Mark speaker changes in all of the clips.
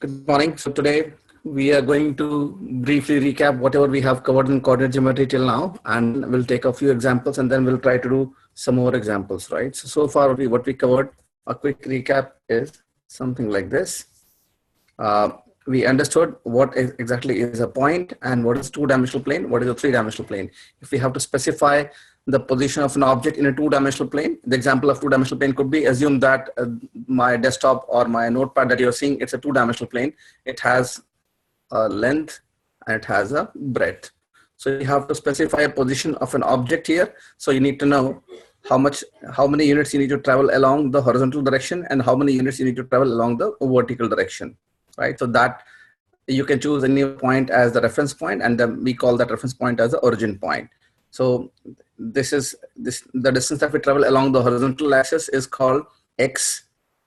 Speaker 1: Good morning. So today we are going to briefly recap whatever we have covered in coordinate geometry till now, and we'll take a few examples and then we'll try to do some more examples, right? So far what we covered, a quick recap is something like this. We understood what exactly is a point and what is two-dimensional plane, what is a three-dimensional plane. If we have to specify the position of an object in a two-dimensional plane, the example of two-dimensional plane could be, assume that my desktop or my notepad that you're seeing, it's a two-dimensional plane. It has a length and it has a breadth. So you have to specify a position of an object here. So you need to know how many units you need to travel along the horizontal direction and how many units you need to travel along the vertical direction. Right, so that you can choose any point as the reference point, and then we call that reference point as the origin point. So the distance that we travel along the horizontal axis is called x,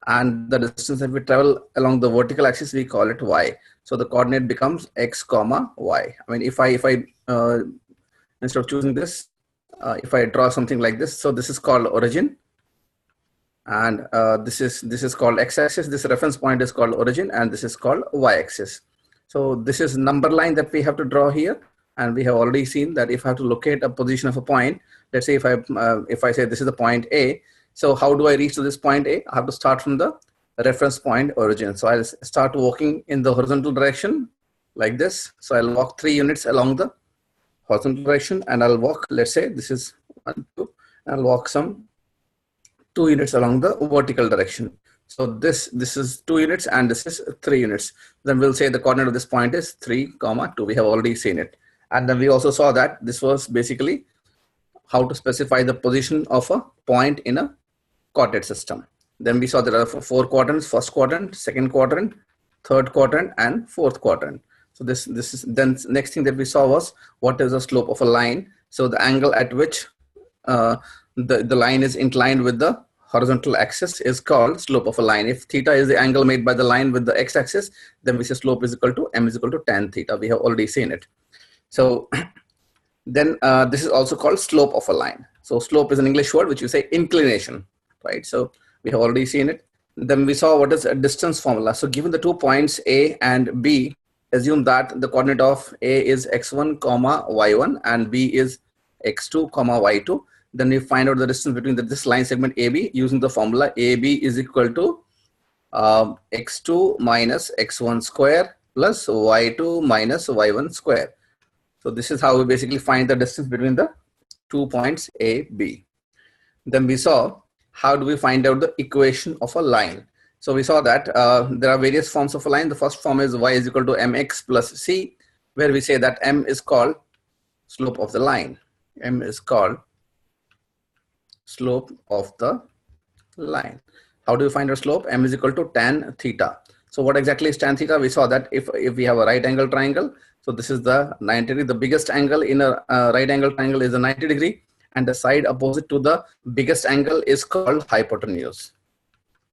Speaker 1: and the distance that we travel along the vertical axis we call it y. So the coordinate becomes x comma y. I mean, if I instead of choosing this, if I draw something like this, so this is called origin. And this is called x-axis. This reference point is called origin, and this is called y-axis. So this is number line that we have to draw here, and we have already seen that if I have to locate a position of a point, let's say if I say this is the point A, so how do I reach to this point A? I have to start from the reference point origin. So I'll start walking in the horizontal direction like this. So I'll walk 3 units along the horizontal direction, and I'll walk, let's say this is 1, 2, and I'll walk some 2 units along the vertical direction. So this is 2 units and this is 3 units. Then we'll say the coordinate of this point is 3, 2. We have already seen it. And then we also saw that this was basically how to specify the position of a point in a coordinate system. Then we saw there are 4 quadrants: first quadrant, second quadrant, third quadrant, and fourth quadrant. So this is then next thing that we saw was what is the slope of a line. So the angle at which the line is inclined with the horizontal axis is called slope of a line. If theta is the angle made by the line with the x-axis, then we say slope is equal to m is equal to tan theta. We have already seen it. So then this is also called slope of a line. So slope is an English word which you say inclination, right? So we have already seen it. Then we saw what is a distance formula. So given the 2 points A and B, assume that the coordinate of A is x1 comma y1 and B is x2 comma y2. Then we find out the distance between this line segment AB using the formula AB is equal to x2 minus x1 square plus y2 minus y1 square. So this is how we basically find the distance between the 2 points A, B. Then we saw how do we find out the equation of a line. So we saw that there are various forms of a line. The first form is y is equal to mx plus c, where we say that m is called slope of the line. M is called slope of the line. How do you find our slope? M is equal to tan theta. So what exactly is tan theta? We saw that if we have a right angle triangle, so this is the 90 degree. The biggest angle in a right angle triangle is the 90 degree, and the side opposite to the biggest angle is called hypotenuse,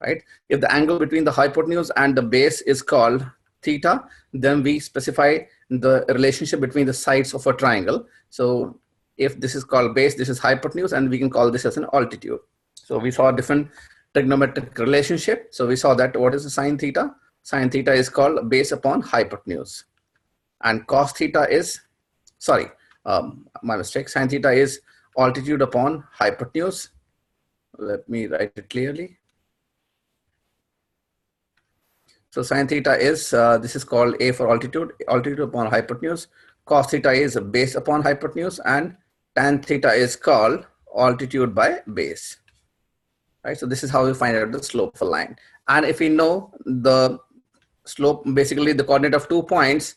Speaker 1: right? If the angle between the hypotenuse and the base is called theta, then we specify the relationship between the sides of a triangle. So if this is called base, this is hypotenuse, and we can call this as an altitude. So we saw a different trigonometric relationship. So we saw that what is the sine theta? Sine theta is called base upon hypotenuse. And cos theta is, sorry, my mistake. Sine theta is altitude upon hypotenuse. Let me write it clearly. So sine theta is, this is called A for altitude, altitude upon hypotenuse. Cos theta is base upon hypotenuse, and tan theta is called altitude by base, right? So this is how we find out the slope of a line. And if we know the slope, basically the coordinate of 2 points,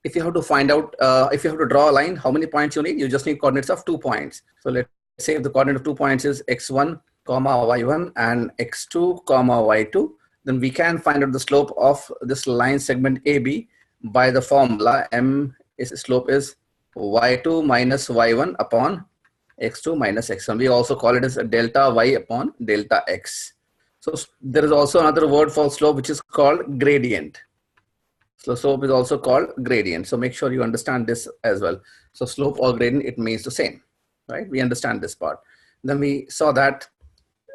Speaker 1: if you have to find out, if you have to draw a line, how many points you need? You just need coordinates of 2 points. So let's say if the coordinate of 2 points is x1 comma y1 and x2 comma y2, then we can find out the slope of this line segment AB by the formula m is slope is y2 minus y1 upon x2 minus x1. We also call it as a delta y upon delta x. So there is also another word for slope which is called gradient. So slope is also called gradient. So make sure you understand this as well. So slope or gradient, it means the same, right? We understand this part. Then we saw that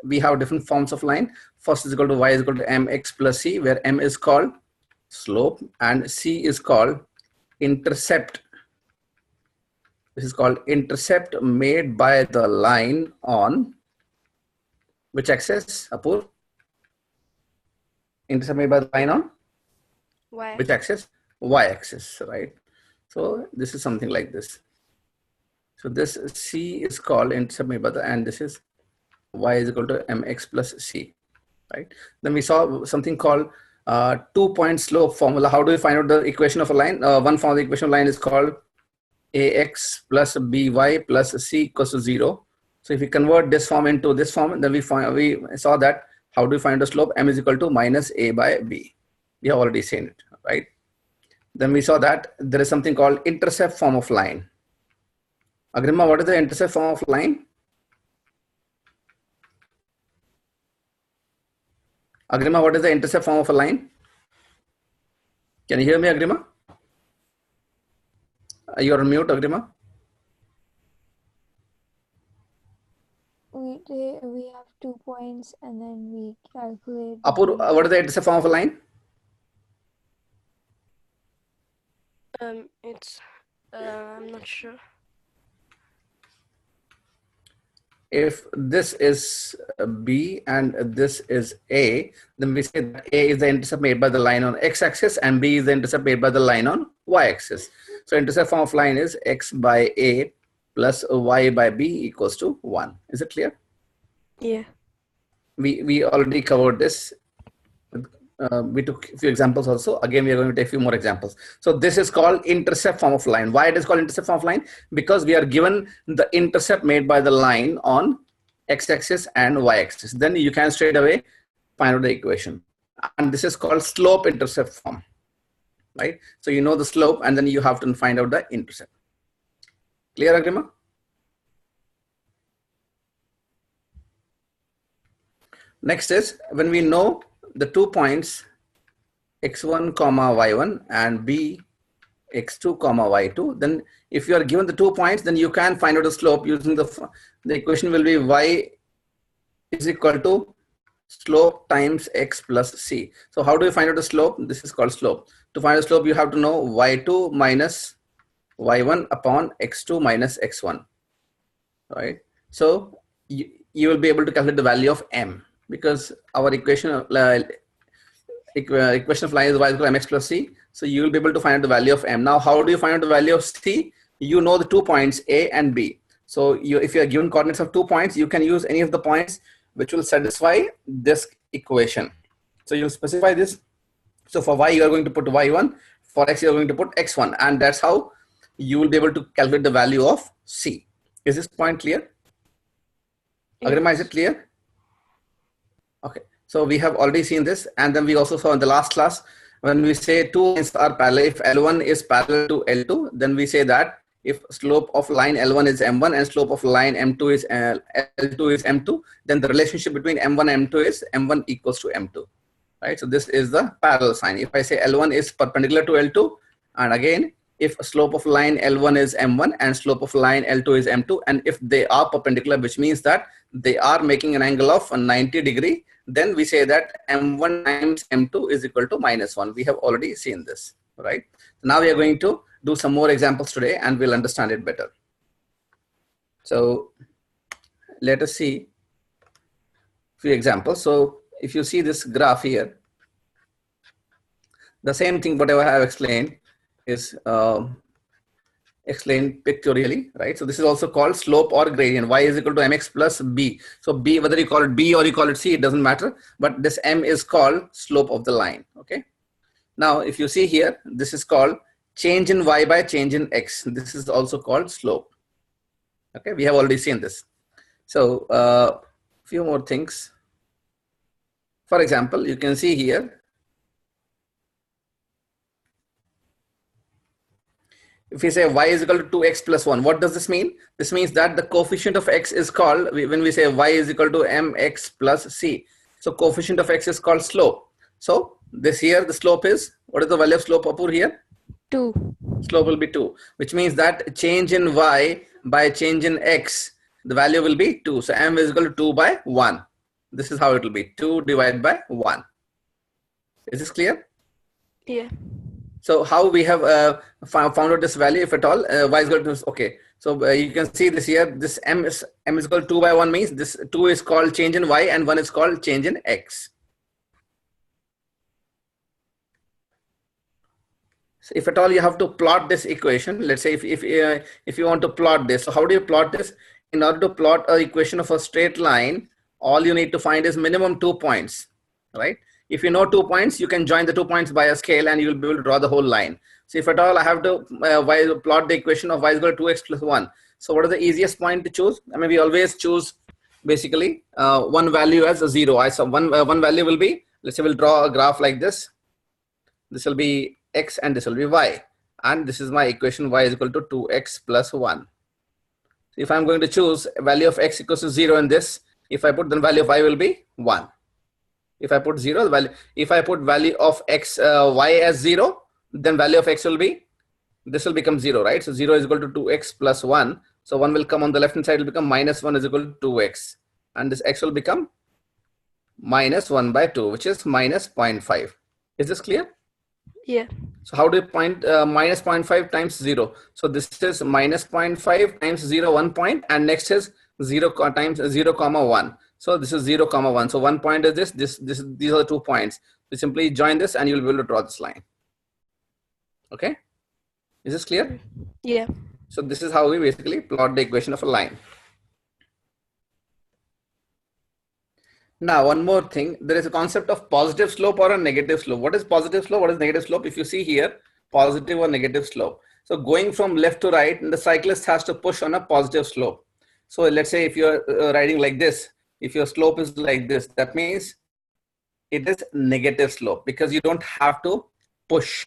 Speaker 1: we have different forms of line. First is equal to y is equal to mx plus c, where m is called slope, and C is called intercept. This is called intercept made by the line on which axis, Apur? Intercept made by the line on?
Speaker 2: Y.
Speaker 1: Which axis? Y axis, right? So this is something like this. So this C is called intercept made by the, and this is Y is equal to mx plus C, right? Then we saw something called 2-point slope formula. How do we find out the equation of a line? One form of the equation of line is called ax plus by plus c equals to 0. So if we convert this form into this form, then we saw that how do we find the slope? M is equal to minus a by b. We have already seen it, right? Then we saw that there is something called intercept form of line. Agrima, what is the intercept form of line? Agrima, what is the intercept form of a line? Can you hear me, Agrima? You are on mute, Agrima.
Speaker 3: We have 2 points and then we calculate.
Speaker 1: Apur, what is the intercept form of a line?
Speaker 2: It's I'm not sure.
Speaker 1: If this is B and this is A, then we say that A is the intercept made by the line on x-axis and B is the intercept made by the line on y-axis. So intercept form of line is x by A plus y by B equals to 1. Is it clear?
Speaker 2: Yeah.
Speaker 1: We already covered this. We took a few examples also. Again, we are going to take a few more examples. So this is called intercept form of line. Why it is called intercept form of line? Because we are given the intercept made by the line on x-axis and y-axis. Then you can straight away find out the equation. And this is called slope intercept form, right? So you know the slope and then you have to find out the intercept. Clear, Agrima? Next is when we know the 2 points x1 comma y1 and b x2 comma y2, then if you are given the 2 points, then you can find out the slope using the equation will be y is equal to slope times x plus c. So how do you find out the slope? This is called slope. To find the slope, you have to know y2 minus y1 upon x2 minus x1, right? So you will be able to calculate the value of m, because our equation of line is y equal to mx plus c. So you will be able to find out the value of m. Now, how do you find out the value of c? You know the 2 points a and b. So if you are given coordinates of 2 points, you can use any of the points which will satisfy this equation. So you'll specify this. So for y, you are going to put y1. For x, you are going to put x1. And that's how you will be able to calculate the value of c. Is this point clear?
Speaker 2: Yes.
Speaker 1: Agrima, is it clear? Okay, so we have already seen this, and then we also saw in the last class when we say 2 lines are parallel, if L1 is parallel to L2, then we say that if slope of line L1 is M1 and slope of line M2 is L2 is M2, then the relationship between M1 and M2 is M1 equals to M2, right? So this is the parallel sign. If I say L1 is perpendicular to L2, and again, if slope of line L1 is M1 and slope of line L2 is M2, and if they are perpendicular, which means that they are making an angle of 90 degree, then we say that M1 times M2 is equal to -1. We have already seen this, right? Now we are going to do some more examples today and we'll understand it better. So let us see a few examples. So if you see this graph here, the same thing whatever I have explained is explained pictorially, right? So this is also called slope or gradient. Y is equal to mx plus b. So b, whether you call it b or you call it c, it doesn't matter. But this m is called slope of the line. Okay. Now, if you see here, this is called change in y by change in x. This is also called slope. Okay, we have already seen this. So few more things. For example, you can see here. If we say y is equal to 2x plus 1, what does this mean? This means that the coefficient of x is called, when we say y is equal to mx plus c. So coefficient of x is called slope. So this here, the slope is, what is the value of slope Apur here?
Speaker 3: 2.
Speaker 1: Slope will be 2, which means that change in y by change in x, the value will be 2. So m is equal to 2 by 1. This is how it will be, 2 divided by 1. Is this clear?
Speaker 2: Yeah.
Speaker 1: So how we have found out this value, if at all, y is equal to, okay. So you can see this here, this m is equal to 2 by 1 means this 2 is called change in y and 1 is called change in x. So if at all you have to plot this equation, let's say if you want to plot this, so how do you plot this? In order to plot an equation of a straight line, all you need to find is minimum 2 points, right? If you know 2 points, you can join the 2 points by a scale and you will be able to draw the whole line. So if at all I have to plot the equation of y is equal to 2x plus 1. So what is the easiest point to choose? I mean, we always choose basically one value as a 0. One value will be, let's say we'll draw a graph like this. This will be x and this will be y, and this is my equation, y is equal to 2x plus 1. So if I'm going to choose a value of x equals to 0 in this, if I put, then value of y will be 1. If I put 0, the value, if I put value of x y as 0, then value of x will be, this will become 0, right? So 0 is equal to 2x plus 1. So 1 will come on the left hand side, will become minus 1 is equal to 2x, and this x will become minus 1 by 2, which is minus 0.5. Is this clear?
Speaker 2: Yeah.
Speaker 1: So how do you point minus 0.5 times 0? So this is minus 0.5 times 0, 1 point, and next is 0 times 0 comma 1. So this is 0 comma 1. So 1 point is these are the 2 points. You simply join this and you'll be able to draw this line. Okay, is this clear?
Speaker 2: Yeah.
Speaker 1: So this is how we basically plot the equation of a line. Now, one more thing, there is a concept of positive slope or a negative slope. What is positive slope? What is negative slope? If you see here, positive or negative slope. So going from left to right, the cyclist has to push on a positive slope. So let's say if you're riding like this, if your slope is like this, that means it is negative slope because you don't have to push.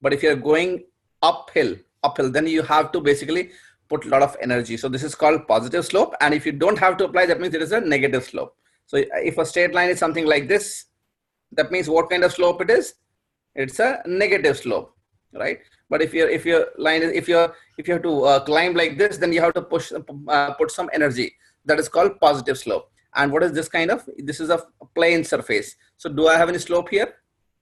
Speaker 1: But if you're going uphill, then you have to basically put a lot of energy. So this is called positive slope. And if you don't have to apply, that means it is a negative slope. So if a straight line is something like this, that means what kind of slope it is? It's a negative slope, right? But if your line is, if you have to climb like this, then you have to push, put some energy. That is called positive slope. And what is this kind of? This is a plane surface. So do I have any slope here?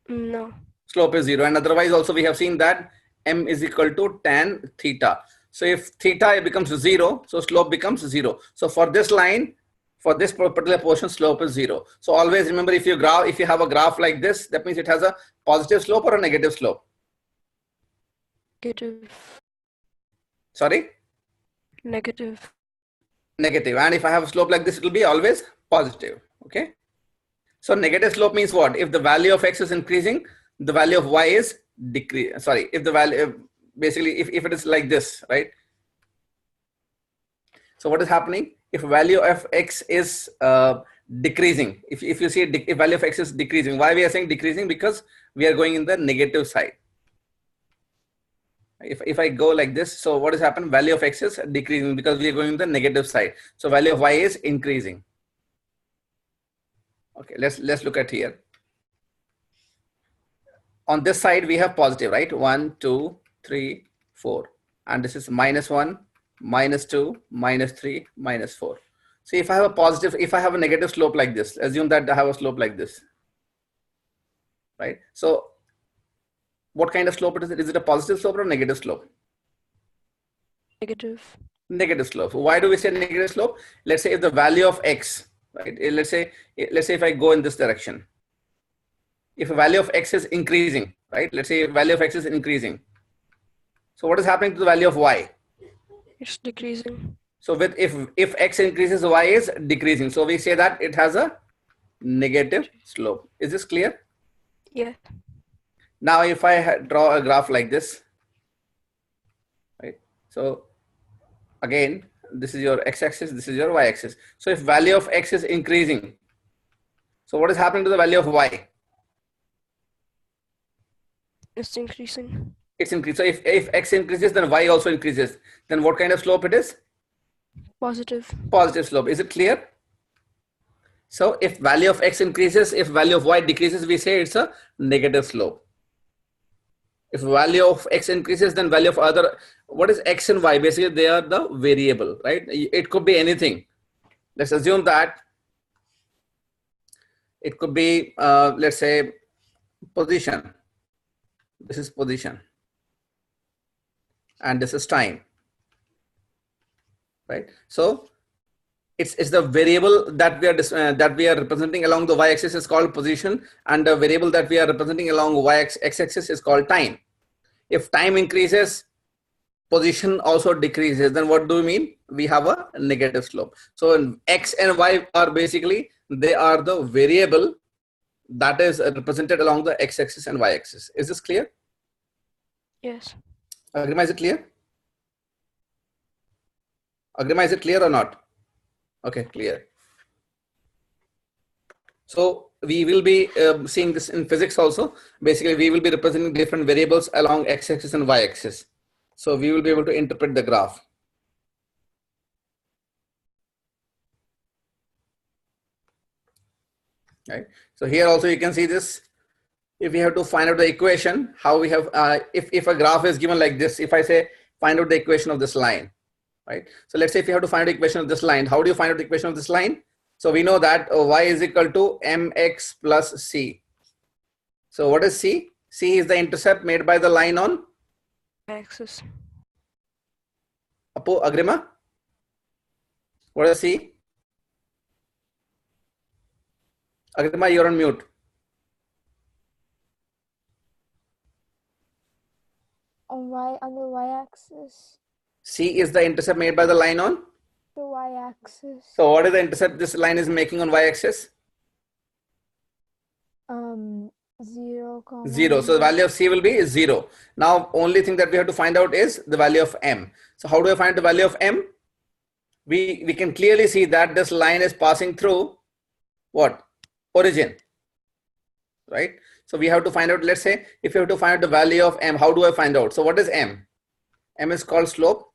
Speaker 2: No.
Speaker 1: Slope is 0. And otherwise also we have seen that m is equal to tan theta. So if theta becomes 0, so slope becomes 0. So for this line, for this particular portion, slope is 0. So always remember, if you have a graph like this, that means it has a positive slope or a negative slope.
Speaker 2: Negative.
Speaker 1: Sorry?
Speaker 2: Negative.
Speaker 1: Negative. And if I have a slope like this, it will be always positive. Okay. So negative slope means what? If the value of x is increasing, the value of y is decreasing. Sorry, if the value, basically if it is like this, right? So what is happening? If value of x is decreasing, if you see if value of x is decreasing, why we are saying decreasing? Because we are going in the negative side. If I go like this, so what is happening? Value of x is decreasing because we are going in the negative side. So value of y is increasing. Okay, let's look at here. On this side we have positive, right? 1, 2, 3, 4, and this is minus 1, minus 2, minus 3, minus 4. So if I have a positive, if I have a negative slope like this, assume that I have a slope like this, right? So what kind of slope it is? Is it a positive slope or a negative slope?
Speaker 2: Negative.
Speaker 1: Negative slope. Why do we say negative slope? Let's say if the value of x, right? Let's say if I go in this direction, if a value of x is increasing, right? Let's say value of x is increasing. So what is happening to the value of y?
Speaker 2: It's decreasing.
Speaker 1: So with if x increases, y is decreasing. So we say that it has a negative slope. Is this clear?
Speaker 2: Yeah.
Speaker 1: Now if I draw a graph like this, right? So again, this is your x-axis, this is your y-axis. So if value of x is increasing, so what is happening to the value of y?
Speaker 2: It's increasing.
Speaker 1: It's increasing. So if x increases, then y also increases. Then what kind of slope it is?
Speaker 2: Positive.
Speaker 1: Positive slope. Is it clear? So if value of x increases, if value of y decreases, we say it's a negative slope. If value of x increases, then value of other, what is x and y? Basically, they are the variable, right? It could be anything. Let's assume that it could be, let's say, position. this is position, and this is time, right? So it's the variable that we are representing along the y-axis is called position, and the variable that we are representing along x-axis is called time. If time increases, position also decreases, then what do we mean? We have a negative slope. So x and y are basically, they are the variable that is represented along the x-axis and y-axis. Is this clear?
Speaker 2: Yes.
Speaker 1: Agrima, is it clear? Agrima, is it clear or not? Okay, clear. So we will be seeing this in physics also. Basically, we will be representing different variables along x-axis and y-axis. So we will be able to interpret the graph. Right. So here also you can see this. If we have to find out the equation, how we have, if a graph is given like this, if I say find out the equation of this line, right? So let's say if you have to find out the equation of this line, how do you find out the equation of this line? So we know that y is equal to mx plus c. So what is c? C is the intercept made by the line on
Speaker 2: Axis.
Speaker 1: Agrima? What is c? Agrima, you're on mute.
Speaker 3: On the y-axis.
Speaker 1: C is the intercept made by the line on
Speaker 3: The y-axis.
Speaker 1: So what is the intercept this line is making on y-axis?
Speaker 3: 0,
Speaker 1: 0. So the value of c will be 0. Now only thing that we have to find out is the value of m. So how do I find the value of m? We can clearly see that this line is passing through what? Origin, right? So we have to find out, let's say if you have to find out the value of m, how do I find out? So what is m? M is called slope.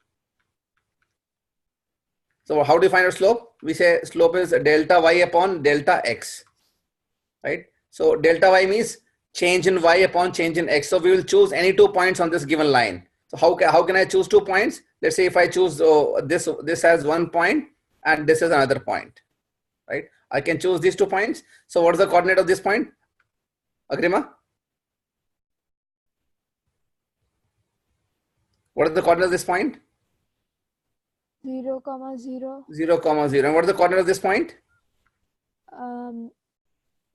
Speaker 1: So how do you find out slope? We say slope is delta y upon delta x, right? So delta y means change in y upon change in x. So we will choose any 2 points on this given line. So how can I choose 2 points? Let's say if I choose this has 1 point and this is another point, right? I can choose these 2 points. So what is the coordinate of this point? Agrima? What is the coordinate of this point?
Speaker 3: 0, 0.
Speaker 1: 0, 0. And what is the coordinate of this point?
Speaker 3: -1,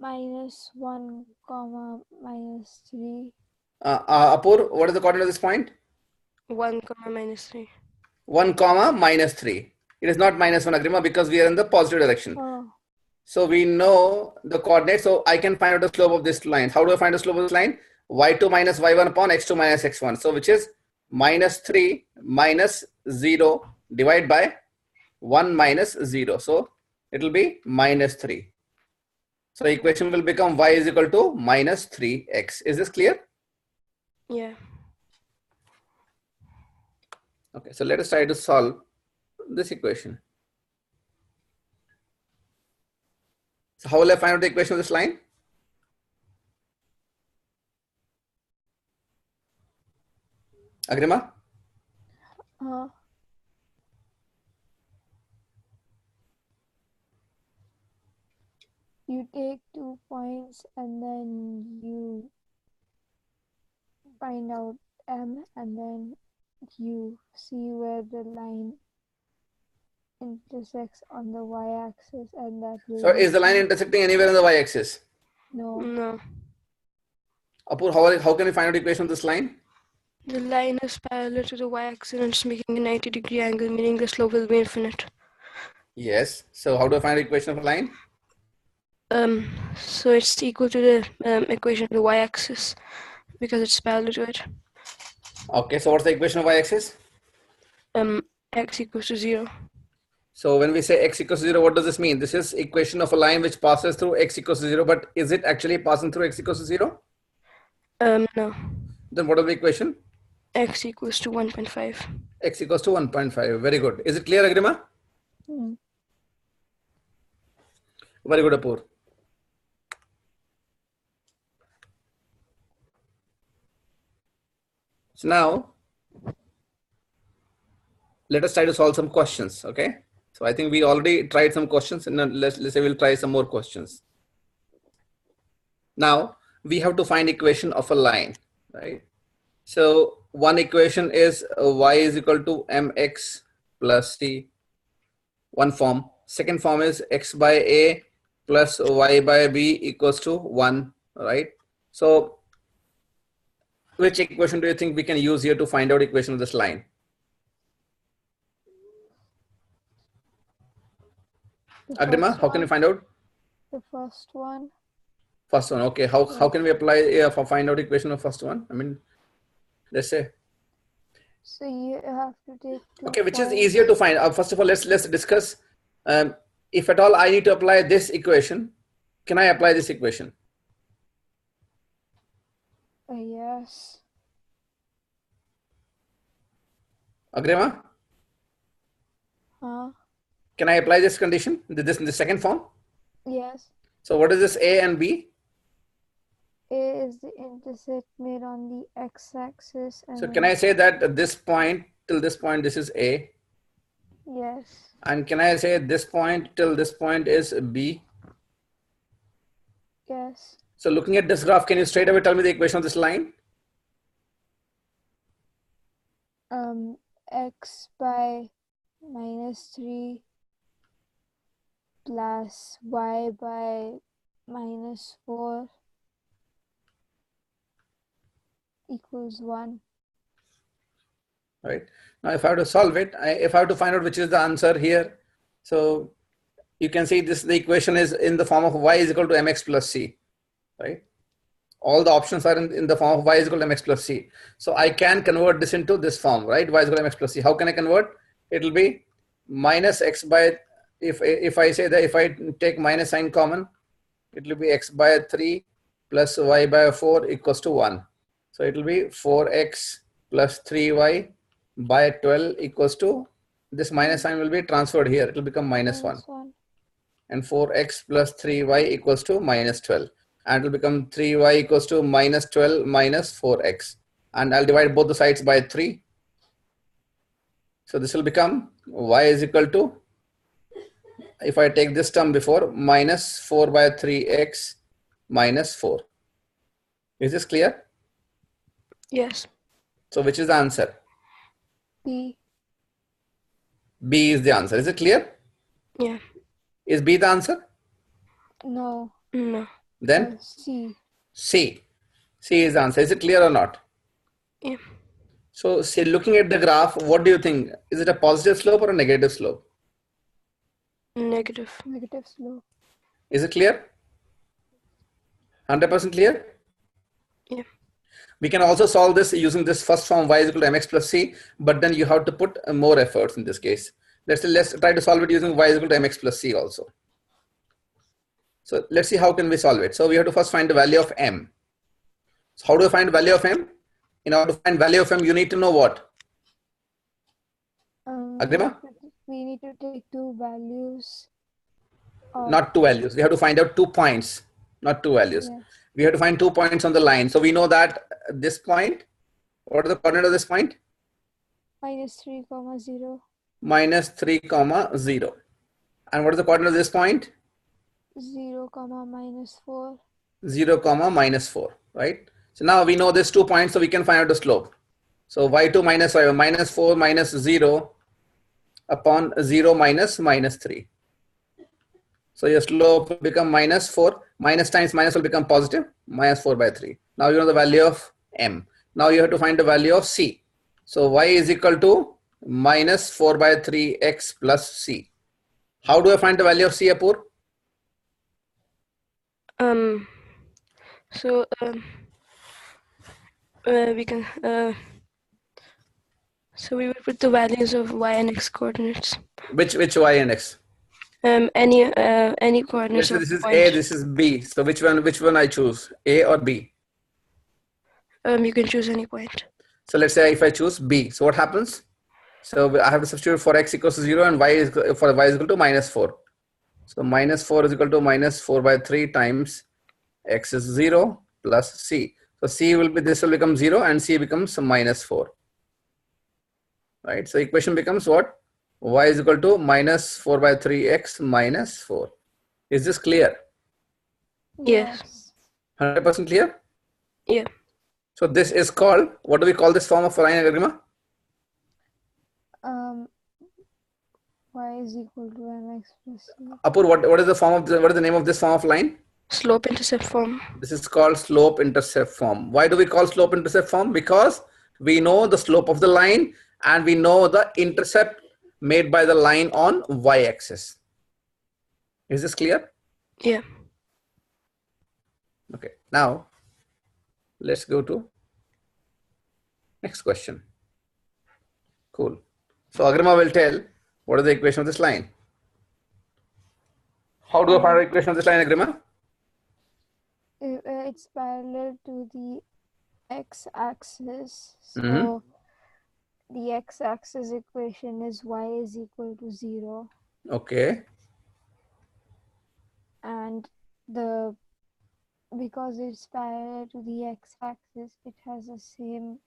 Speaker 3: -3.
Speaker 1: Apur, what is the coordinate of this point?
Speaker 2: 1, -3.
Speaker 1: 1, -3. It is not -1, Agrima, because we are in the positive direction.
Speaker 3: Oh.
Speaker 1: So we know the coordinate. So I can find out the slope of this line. How do I find the slope of this line? y2 minus y1 upon x2 minus x1. So which is -3 minus 0 divided by 1 minus 0. So it will be -3. So equation will become y is equal to -3x. Is this clear?
Speaker 2: Yeah.
Speaker 1: Okay, so let us try to solve this equation. So how will I find out the equation of this line? Agrima?
Speaker 3: You take 2 points and then you find out m, and then you see where the line intersects on the y-axis, and that will.
Speaker 1: So is the line intersecting anywhere in the y-axis?
Speaker 3: No.
Speaker 2: No.
Speaker 1: Apur, how can we find out the equation of this line?
Speaker 2: The line is parallel to the y-axis and it's making a 90-degree angle, meaning the slope will be infinite.
Speaker 1: Yes. So how do I find the equation of a line?
Speaker 2: So it's equal to the equation of the y-axis because it's parallel to it.
Speaker 1: Okay. So what's the equation of y-axis?
Speaker 2: X equals to 0.
Speaker 1: So when we say x equals to 0, what does this mean? This is equation of a line which passes through x equals to 0, but is it actually passing through x equals to 0?
Speaker 2: No.
Speaker 1: Then what is the equation?
Speaker 2: X equals to 1.5.
Speaker 1: X equals to 1.5. Very good. Is it clear, Agrima? Very good, Apur. So now, let us try to solve some questions, okay? So I think we already tried some questions, and let's say we'll try some more questions. Now, we have to find equation of a line, right? So one equation is y is equal to mx plus c, one form. Second form is x by a plus y by b equals to 1, right? So which equation do you think we can use here to find out equation of this line?
Speaker 3: The
Speaker 1: Agrima,
Speaker 3: first
Speaker 1: how can you
Speaker 3: one.
Speaker 1: find out?
Speaker 3: The first one.
Speaker 1: First one, okay. How
Speaker 3: Yeah.
Speaker 1: can we apply for find out equation of first one? I mean, let's say.
Speaker 3: So you have to take 2
Speaker 1: Okay, which is
Speaker 3: points.
Speaker 1: easier to find? First of all, let's discuss. If at all I need to apply this equation, can I apply this equation?
Speaker 3: Yes.
Speaker 1: Agrima,
Speaker 3: Huh?
Speaker 1: can I apply this condition? This in the second form.
Speaker 3: Yes.
Speaker 1: So what is this A and B?
Speaker 3: A is the intercept made on the x-axis, and
Speaker 1: So can I say that at this point till this point this is A,
Speaker 3: yes.
Speaker 1: and can I say this point till this point is B?
Speaker 3: Yes.
Speaker 1: So looking at this graph, can you straight away tell me the equation of this line?
Speaker 3: X by -3 plus y by -4 equals 1.
Speaker 1: Right. Now, if I have to solve it, if I have to find out which is the answer here, so you can see this, the equation is in the form of y is equal to mx plus c, right? All the options are in the form of y is equal to mx plus c. So I can convert this into this form, right? Y is equal to mx plus c. How can I convert? It will be minus x by, if I say that if I take minus sign common, it will be x by 3 plus y by 4 equals to 1. So it will be 4x plus 3y by 12 equals to, this minus sign will be transferred here. It will become minus 1. And 4x plus 3y equals to minus 12. And it will become 3y equals to minus 12 minus 4x. And I'll divide both the sides by 3. So this will become y is equal to, if I take this term before, minus 4 by 3x minus 4. Is this clear?
Speaker 2: Yes.
Speaker 1: So which is the answer?
Speaker 3: B.
Speaker 1: B is the answer. Is it clear?
Speaker 2: Yeah.
Speaker 1: Is B the answer?
Speaker 3: No.
Speaker 2: No.
Speaker 1: Then
Speaker 3: C.
Speaker 1: C. C is the answer. Is it clear or not?
Speaker 2: Yeah.
Speaker 1: So say, looking at the graph, what do you think? Is it a positive slope or a negative slope?
Speaker 2: Negative.
Speaker 3: Negative slope.
Speaker 1: Is it clear? 100% clear?
Speaker 2: Yeah.
Speaker 1: We can also solve this using this first form y is equal to mx plus c, but then you have to put more efforts in this case. Let's try to solve it using y is equal to mx plus c also. So let's see how can we solve it. So we have to first find the value of m. So how do I find the value of m? In order to find value of m, you need to know what? Agrima?
Speaker 3: We need to take 2 values.
Speaker 1: Not 2 values. We have to find out 2 points, not 2 values.
Speaker 3: Yes.
Speaker 1: We have to find 2 points on the line. So we know that this point, what is the coordinate of this point?
Speaker 3: -3, 0.
Speaker 1: -3, 0. And what is the coordinate of this point?
Speaker 3: 0, -4.
Speaker 1: 0, -4, right? So now we know these 2 points, so we can find out the slope. So y2 minus y1, -4 minus 0 upon 0 minus -3. So your slope will become -4. Minus times minus will become positive, -4 by 3. Now you know the value of m. Now you have to find the value of c. So y is equal to -4 by 3x plus c. How do I find the value of c, Apur?
Speaker 2: So we can so we will put the values of y and x coordinates.
Speaker 1: Which y and x?
Speaker 2: Any coordinates.
Speaker 1: Let's say this is A, this is B. So which one I choose? A or B?
Speaker 2: You can choose any point.
Speaker 1: So let's say if I choose B, so what happens? So I have to substitute for x equals to 0 and y is equal to -4. So -4 is equal to -4 by 3 times x is 0 plus c. So c will be, this will become 0 and c becomes -4. Right? So equation becomes what? Y is equal to -4 by 3x minus 4. Is this clear?
Speaker 2: Yes.
Speaker 1: 100% clear?
Speaker 2: Yeah.
Speaker 1: So this is called, what do we call this form of line, Agrima?
Speaker 3: Y is equal to mx plus c.
Speaker 1: Apur, what is the form of what is the name of this form of line?
Speaker 2: Slope intercept form.
Speaker 1: This is called slope intercept form. Why do we call slope intercept form? Because we know the slope of the line and we know the intercept made by the line on y-axis. Is this clear?
Speaker 2: Yeah.
Speaker 1: Okay. Now let's go to next question. Cool. So Agrima will tell what is the equation of this line. How do I find the equation of this line, Agrima?
Speaker 3: It's parallel to the x-axis. So
Speaker 1: Mhm.
Speaker 3: the x-axis equation is y is equal to 0.
Speaker 1: Okay.
Speaker 3: And because it's parallel to the x-axis, it has the same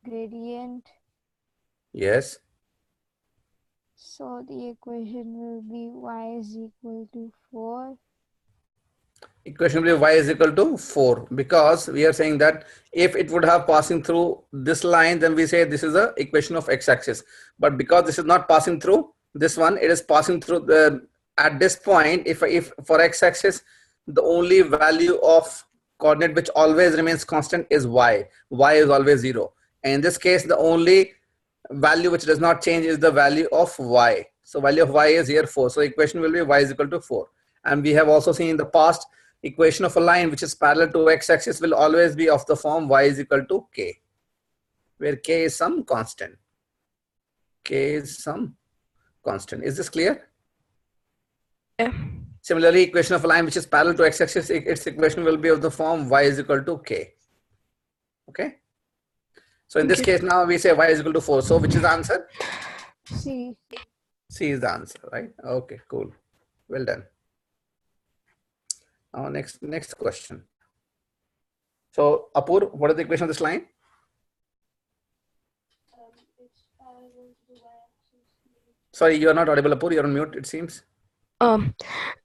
Speaker 3: gradient.
Speaker 1: Yes.
Speaker 3: So the equation will be y is equal to 4.
Speaker 1: Equation will be y is equal to 4, because we are saying that if it would have passing through this line, then we say this is the equation of x-axis. But because this is not passing through this one, it is passing through the, at this point, if for x-axis the only value of coordinate which always remains constant is y is always 0, and in this case the only value which does not change is the value of y. So value of y is here 4, so equation will be y is equal to 4. And we have also seen in the past, equation of a line which is parallel to x-axis will always be of the form y is equal to k, where k is some constant. K is some constant. Is this clear?
Speaker 2: Yeah.
Speaker 1: Similarly, equation of a line which is parallel to x-axis, its equation will be of the form y is equal to k. Okay. So in this
Speaker 2: Okay.
Speaker 1: case, now we say y is equal to 4. So which is the answer?
Speaker 3: C.
Speaker 1: C is the answer, right? Okay, cool. Well done. Now next question. So Apur, what is the equation of this line? Sorry, you are not audible, Apur. You're on mute, it seems.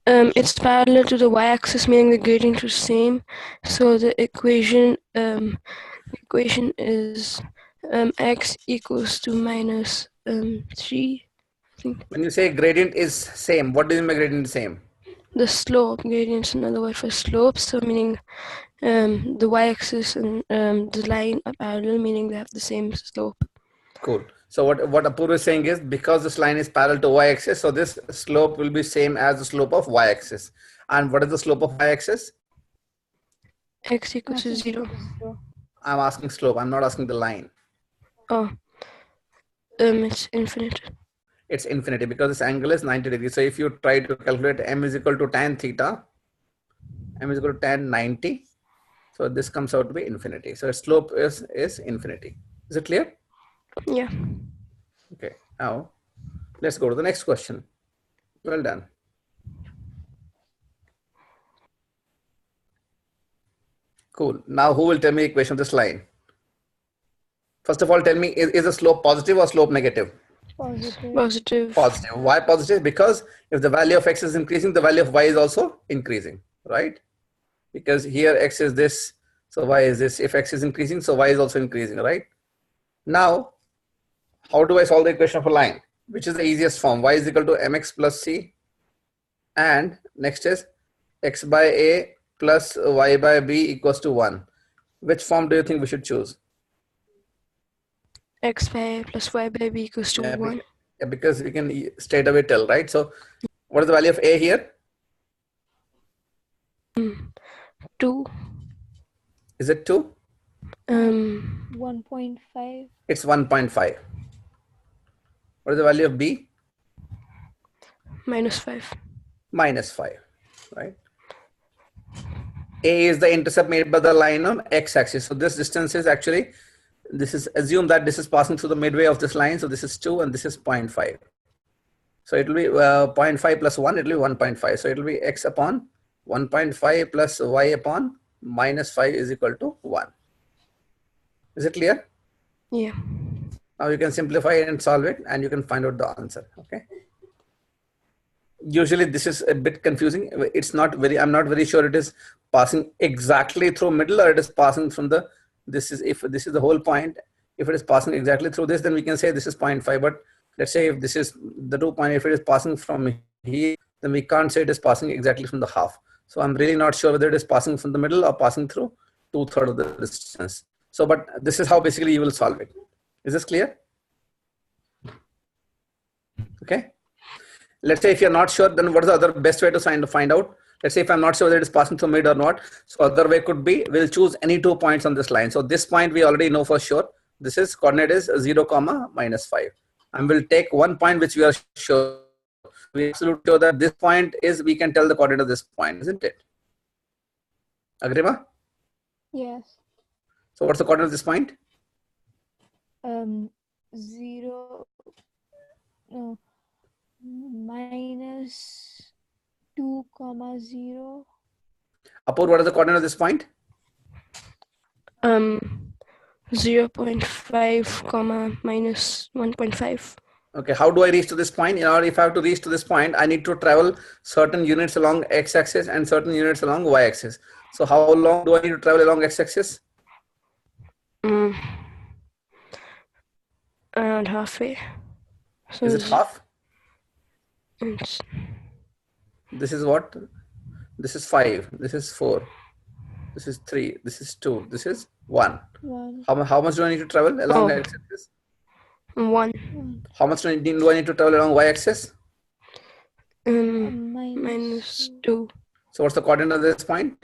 Speaker 2: It's parallel to the y-axis, meaning the gradient is same. So the equation is x equals to minus 3. I think
Speaker 1: When you say gradient is same, what do you mean by gradient is same?
Speaker 2: the slope gradient is another word for slope. So meaning the y-axis and the line are parallel, meaning they have the same slope.
Speaker 1: Cool. So what Apurva is saying is, because this line is parallel to y-axis, so this slope will be same as the slope of y-axis. And what is the slope of y-axis?
Speaker 2: X equals to
Speaker 3: X is
Speaker 2: 0.
Speaker 3: equal to 0.
Speaker 1: I'm asking slope. I'm not asking the line.
Speaker 2: Oh, it's infinite.
Speaker 1: It's infinity, because this angle is 90 degrees. So if you try to calculate m is equal to tan theta, m is equal to tan 90. So this comes out to be infinity. So its slope is infinity. Is it clear?
Speaker 2: Yeah.
Speaker 1: Okay. Now let's go to the next question. Well done. Cool. Now who will tell me the equation of this line? First of all, tell me, is the slope positive or slope negative?
Speaker 3: Positive.
Speaker 2: Positive.
Speaker 1: Positive. Why positive? Because if the value of x is increasing, the value of y is also increasing, right? Because here x is this, so y is this. If x is increasing, so y is also increasing, right? Now, how do I solve the equation of a line? Which is the easiest form? Y is equal to mx plus c, and next is x by a plus y by b equals to 1. Which form do you think we should choose?
Speaker 2: X by a plus y by b equals to 1.
Speaker 1: Because we can straight away tell, right? So what is the value of a here?
Speaker 2: 2.
Speaker 1: Is it 2?
Speaker 3: 1.5.
Speaker 1: It's 1.5. What is the value of b?
Speaker 2: Minus 5.
Speaker 1: Minus 5, right? A is the intercept made by the line on x-axis. So this distance is actually, this is, assume that this is passing through the midway of this line. So this is 2 and this is 0.5. So it will be 0.5 plus 1, it will be 1.5. So it will be x upon 1.5 plus y upon minus 5 is equal to 1. Is it clear?
Speaker 2: Yeah.
Speaker 1: Now you can simplify it and solve it, and you can find out the answer. Okay. Usually this is a bit confusing. It's not very, I'm not very sure it is passing exactly through middle or it is passing from the This is, if this is the whole point, if it is passing exactly through this, then we can say this is 0.5. But let's say if this is the 2 point, if it is passing from here, then we can't say it is passing exactly from the half. So I'm really not sure whether it is passing from the middle or passing through 2/3 of the distance. So, but this is how basically you will solve it. Is this clear? Okay. Let's say if you're not sure, then what is the other best way to find out? Let's say if I'm not sure whether it is passing through mid or not. So other way could be, we'll choose any 2 points on this line. So this point we already know for sure. This is coordinate is 0, -5. And we'll take one point which we are sure. We absolutely sure that this point is, we can tell the coordinate of this point, isn't it? Agrima?
Speaker 3: Yes.
Speaker 1: So what's the coordinate of this point?
Speaker 3: 0, no, -2, 0.
Speaker 1: Apur, what is the coordinate of this point?
Speaker 2: 0.5, -1.5.
Speaker 1: Okay, how do I reach to this point? In order, if I have to reach to this point, I need to travel certain units along x-axis and certain units along y-axis. So how long do I need to travel along x-axis?
Speaker 2: Around halfway. So
Speaker 1: Is it half?
Speaker 2: it's
Speaker 1: This is what? This is 5. This is 4. This is 3. This is 2. This is 1.
Speaker 3: 1.
Speaker 1: How much do I need to travel along
Speaker 2: Oh.
Speaker 1: x-axis?
Speaker 2: 1.
Speaker 1: How much do I need to travel along y-axis?
Speaker 2: -2.
Speaker 1: So what's the coordinate of this point?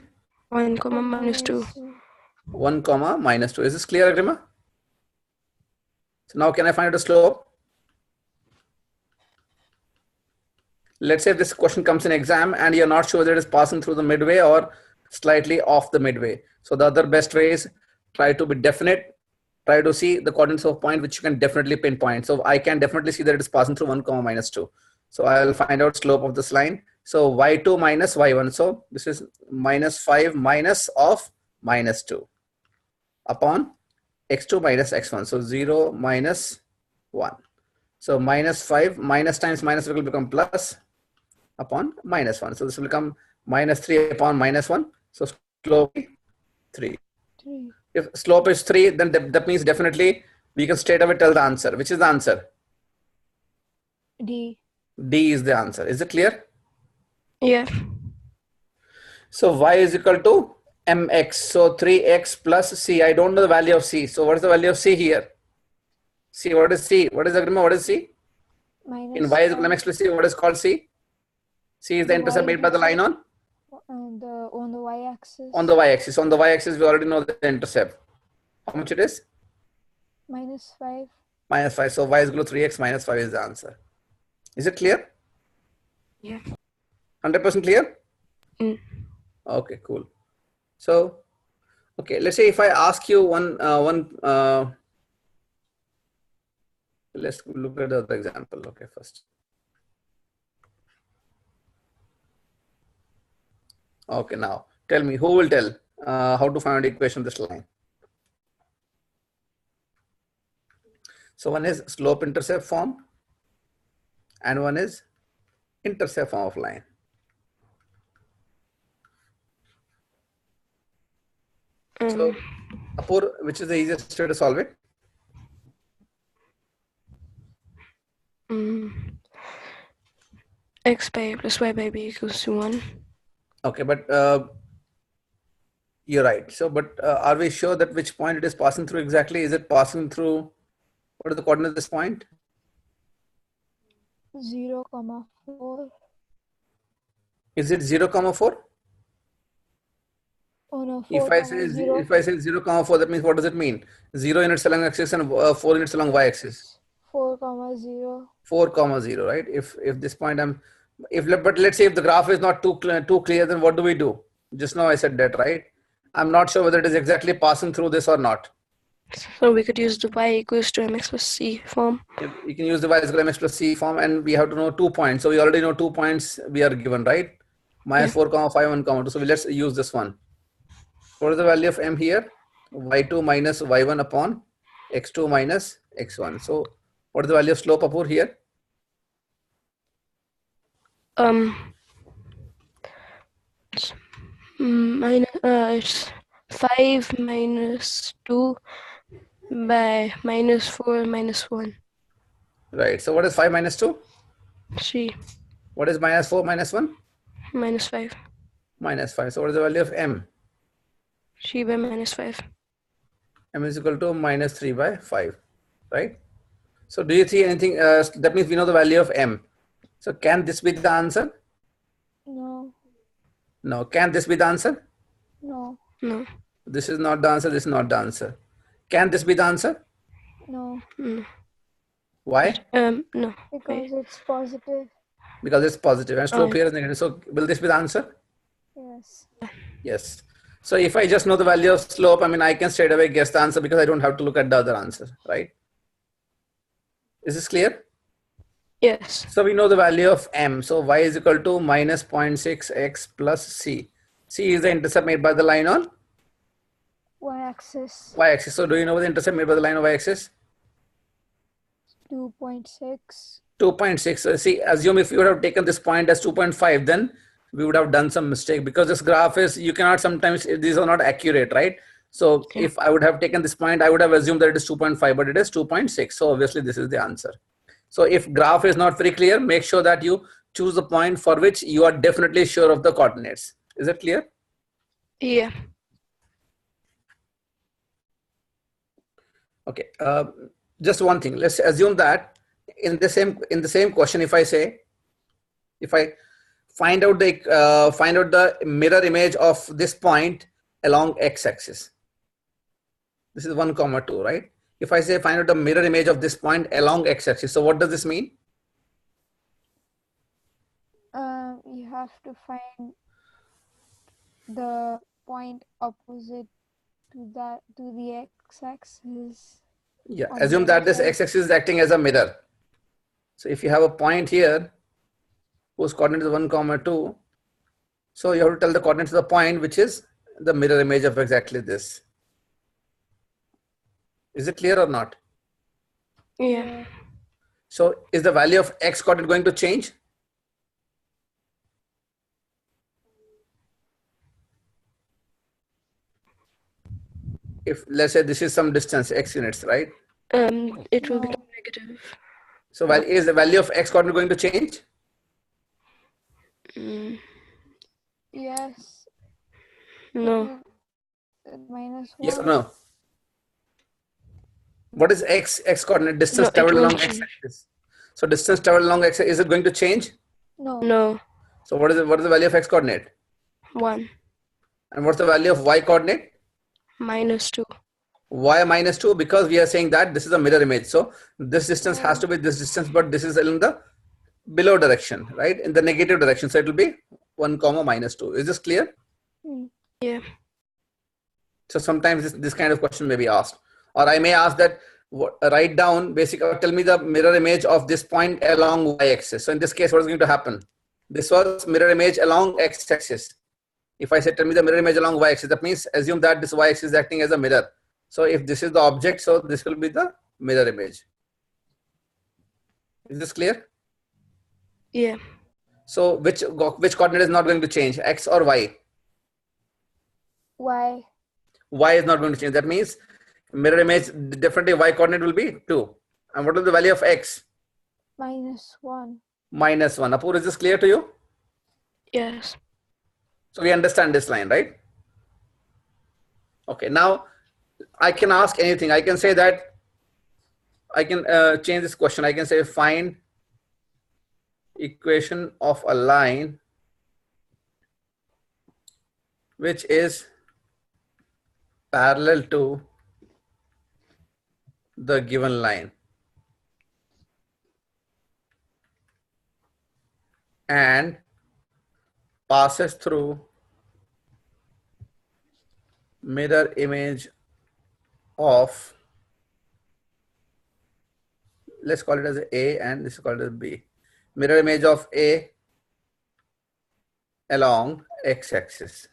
Speaker 2: 1, -2.
Speaker 1: 1, -2. Is this clear, Agrima? So now can I find out the slope? Let's say if this question comes in exam and you're not sure whether it is passing through the midway or slightly off the midway. So the other best way is try to be definite, try to see the coordinates of a point which you can definitely pinpoint. So I can definitely see that it is passing through 1, -2. So I'll find out slope of this line. So y2 minus y1. So this is -5 minus of -2 upon x2 minus x1. So 0 minus 1. So -5 minus times minus will become plus upon -1. So this will become -3 upon -1. So slope 3. If slope is 3, then that means definitely we can straight away tell the answer. Which is the answer?
Speaker 3: D.
Speaker 1: D is the answer. Is it clear?
Speaker 2: Yeah.
Speaker 1: So y is equal to mx. So 3x plus c. I don't know the value of c. So what is the value of c here? C, what is c? What is Agrima? What is c? In y is equal to mx plus c, what is called c? C is the intercept made by the line on?
Speaker 3: On the y-axis.
Speaker 1: On the y-axis. On the y-axis, we already know the intercept. How much it is?
Speaker 3: -5.
Speaker 1: -5. So y is equal to 3x minus 5 is the answer. Is it clear?
Speaker 2: Yeah.
Speaker 1: 100% clear? Okay, cool. So, okay, let's say if I ask you let's look at the other example. Okay, first. Okay, now tell me, who will tell how to find the equation of this line? So one is slope intercept form and one is intercept form of line. So Apur, which is the easiest way to solve it?
Speaker 2: X by a plus y by b equals to 1.
Speaker 1: Okay, but you're right. So, but are we sure that which point it is passing through exactly? Is it passing through, what is the coordinate of this point?
Speaker 3: 0, 4.
Speaker 1: Is it 0, 4?
Speaker 3: Oh no, 4,
Speaker 1: If I say
Speaker 3: 0.
Speaker 1: if I say 0, 4, that means what does it mean? 0 units along x-axis and 4 units along y-axis.
Speaker 3: 4, 0.
Speaker 1: 4, 0, right? If this point but let's say if the graph is not too clear, then what do we do? Just now I said that, right? I'm not sure whether it is exactly passing through this or not.
Speaker 2: So we could use the y equals to mx plus c form.
Speaker 1: You can use the y equals to mx plus c form, and we have to know 2 points. So we already know 2 points we are given, right? -4, 5, 1, 2. So let's use this one. What is the value of m here? y2 minus y1 upon x2 minus x1. So what is the value of slope Apur here?
Speaker 2: It's 5 minus 2 by minus 4 minus 1.
Speaker 1: Right. So what is 5 minus 2?
Speaker 2: 3
Speaker 1: What is minus 4 minus 1?
Speaker 2: minus 5.
Speaker 1: Minus 5. So what is the value of m?
Speaker 2: 3 by minus 5.
Speaker 1: M is equal to minus 3 by 5. Right. So do you see anything? That means we know the value of m. So can this be the answer?
Speaker 3: No.
Speaker 1: No. Can this be the answer?
Speaker 3: No.
Speaker 2: No.
Speaker 1: This is not the answer. This is not the answer. Can this be the answer?
Speaker 3: No.
Speaker 2: No.
Speaker 1: Why?
Speaker 2: No.
Speaker 3: Because it's positive.
Speaker 1: Because it's positive and slope
Speaker 2: Oh,
Speaker 1: here is negative. So will this be the answer?
Speaker 3: Yes.
Speaker 1: Yes. So if I just know the value of slope, I mean, I can straight away guess the answer because I don't have to look at the other answer, right? Is this clear?
Speaker 2: yes.
Speaker 1: So we know the value of m. So y is equal to minus 0.6x plus c. C is the intercept made by the line on
Speaker 3: Y-axis
Speaker 1: y-axis. So do you know the intercept made by the line on y-axis?
Speaker 3: 2.6.
Speaker 1: 2.6. So see, assume if you would have taken this point as 2.5, then we would have done some mistake because this graph is, you cannot sometimes, these are not accurate, right? So
Speaker 2: Yeah.
Speaker 1: if I would have taken this point, I would have assumed that it is 2.5, but it is 2.6. So obviously this is the answer. So if graph is not very clear, make sure that you choose the point for which you are definitely sure of the coordinates. Is it clear?
Speaker 2: Yeah.
Speaker 1: Okay. Just one thing. Let's assume that in the same question, if I find out the mirror image of this point along x-axis. This is 1, 2, right? If I say find out the mirror image of this point along x-axis, so what does this mean?
Speaker 3: You have to find the point opposite to the x-axis.
Speaker 1: Yeah,
Speaker 3: On
Speaker 1: assume
Speaker 3: the
Speaker 1: that this
Speaker 3: side.
Speaker 1: x-axis is acting as a mirror. So if you have a point here whose coordinate is 1, 2, so you have to tell the coordinates of the point which is the mirror image of exactly this. Is it clear or not?
Speaker 2: Yeah.
Speaker 1: So is the value of x coordinate going to change? If let's say this is some distance, x units, right?
Speaker 2: It will
Speaker 3: No.
Speaker 2: become negative.
Speaker 1: So is the value of x coordinate going to change?
Speaker 3: Yes.
Speaker 2: No.
Speaker 3: Minus 1.
Speaker 1: Yes or no? What is x coordinate? Distance
Speaker 2: No, it
Speaker 1: traveled
Speaker 2: won't
Speaker 1: along
Speaker 2: change.
Speaker 1: x-axis. So distance traveled along x, is it going to change?
Speaker 3: No.
Speaker 2: No.
Speaker 1: So what is the value of x coordinate?
Speaker 2: 1
Speaker 1: And what's the value of y coordinate?
Speaker 2: minus 2.
Speaker 1: Why minus 2? Because we are saying that this is a mirror image. So this distance has to be this distance, but this is in the below direction, right? In the negative direction. So it will be 1, minus 2. Is this clear?
Speaker 2: Yeah.
Speaker 1: So sometimes this kind of question may be asked. Or I may ask that, write down, basically tell me the mirror image of this point along y-axis. So in this case, what is going to happen? This was mirror image along x-axis. If I say tell me the mirror image along y-axis, that means assume that this y-axis is acting as a mirror. So if this is the object, so this will be the mirror image. Is this clear?
Speaker 2: Yeah.
Speaker 1: So which coordinate is not going to change, x or y?
Speaker 3: Y.
Speaker 1: Y is not going to change. That means mirror image, definitely y coordinate will be 2. And what is the value of x?
Speaker 3: Minus 1.
Speaker 1: Minus 1. Apur, is this clear to you?
Speaker 2: Yes.
Speaker 1: So we understand this line, right? Okay, now I can ask anything. I can say that, I can change this question. I can say find equation of a line which is parallel to the given line and passes through mirror image of, let's call it as A and this is called as B. Mirror image of A along x-axis.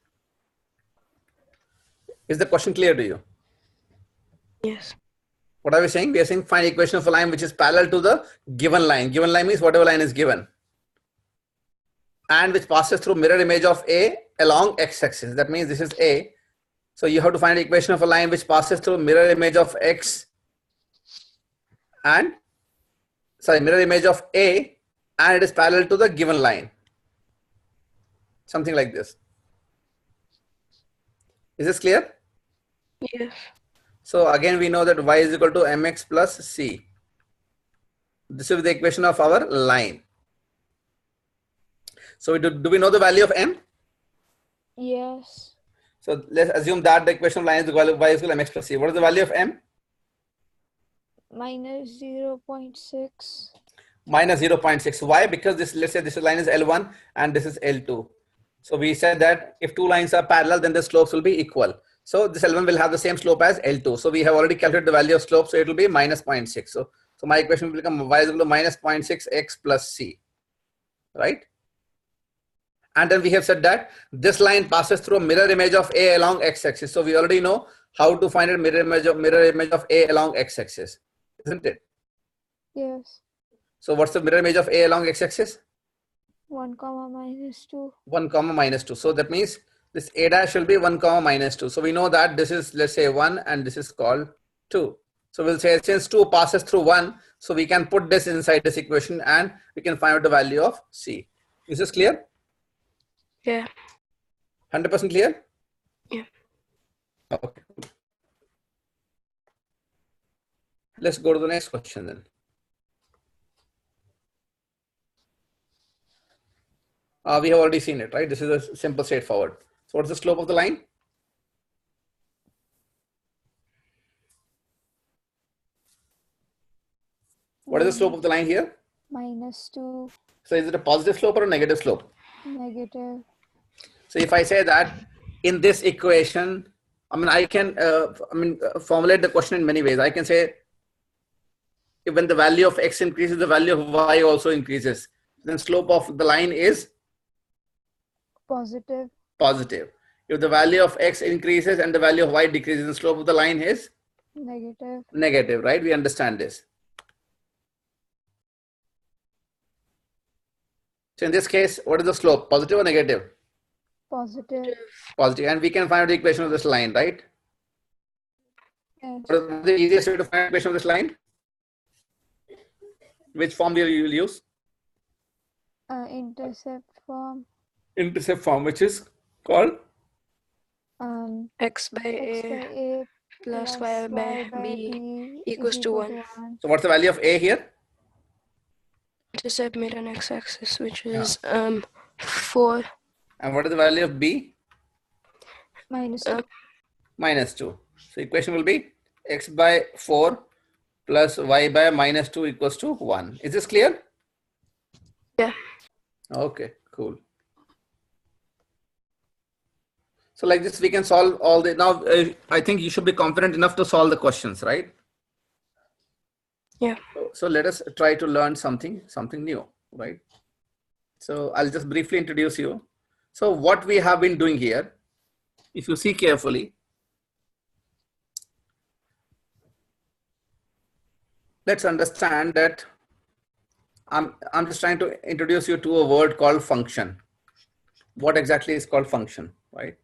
Speaker 1: Is the question clear to you?
Speaker 2: Yes.
Speaker 1: What are we saying? We are saying find equation of a line which is parallel to the given line. Given line means whatever line is given. And which passes through mirror image of A along x-axis. That means this is A. So you have to find an equation of a line which passes through mirror image of x and mirror image of A, and it is parallel to the given line. Something like this. Is this clear?
Speaker 2: Yes.
Speaker 1: So again, we know that y is equal to mx plus c. This is the equation of our line. So do we know the value of m?
Speaker 3: Yes.
Speaker 1: So let's assume that the equation of line is equal to y is equal to mx plus c. What is the value of m?
Speaker 3: Minus 0.6.
Speaker 1: Minus 0.6. Why? Because this, let's say this line is L1 and this is L2. So we said that if two lines are parallel, then the slopes will be equal. So this L1 will have the same slope as L2. So we have already calculated the value of slope. So it will be minus 0.6. So my equation will become y is equal to minus 0.6 x plus c. Right? And then we have said that this line passes through a mirror image of A along x-axis. So we already know how to find a mirror image of A along x-axis, isn't it?
Speaker 3: Yes.
Speaker 1: So what's the mirror image of A along x-axis?
Speaker 3: 1 comma minus 2.
Speaker 1: 1 comma minus 2. So that means this A dash will be 1 comma minus 2. So we know that this is, let's say, 1 and this is called 2. So we'll say since 2 passes through 1, so we can put this inside this equation and we can find out the value of C. Is this clear?
Speaker 2: Yeah.
Speaker 1: 100% clear?
Speaker 2: Yeah.
Speaker 1: Okay. Let's go to the next question then. We have already seen it, right? This is a simple straightforward. So what's the slope of the line? What is the slope of the line here?
Speaker 3: Minus 2.
Speaker 1: So is it a positive slope or a negative slope?
Speaker 3: Negative.
Speaker 1: So if I say that in this equation, I can formulate the question in many ways. I can say if when the value of x increases, the value of y also increases. Then slope of the line is
Speaker 3: Positive.
Speaker 1: positive. If the value of x increases and the value of y decreases, the slope of the line is
Speaker 3: Negative.
Speaker 1: negative, right? We understand this. So in this case, what is the slope? Positive or negative?
Speaker 3: Positive.
Speaker 1: Positive. And we can find out the equation of this line, right?
Speaker 3: Yes.
Speaker 1: What is the easiest way to find the equation of this line? Which form you will use?
Speaker 3: Intercept form.
Speaker 1: Intercept form, which is called
Speaker 2: X by
Speaker 3: x by
Speaker 2: A
Speaker 3: a
Speaker 2: plus y by B equals to 1.
Speaker 1: So what's the value of A here?
Speaker 2: Intercept made an x-axis, which is 4.
Speaker 1: And what is the value of B?
Speaker 3: Minus 2.
Speaker 1: Minus 2. So equation will be x by 4 plus y by minus 2 equals to 1. Is this clear?
Speaker 2: Yeah.
Speaker 1: Okay, cool. So like this, we can solve all the, now I think you should be confident enough to solve the questions, right?
Speaker 2: Yeah.
Speaker 1: So let us try to learn something new, right? So I'll just briefly introduce you. So what we have been doing here, if you see carefully, let's understand that I'm just trying to introduce you to a word called function. What exactly is called function, right?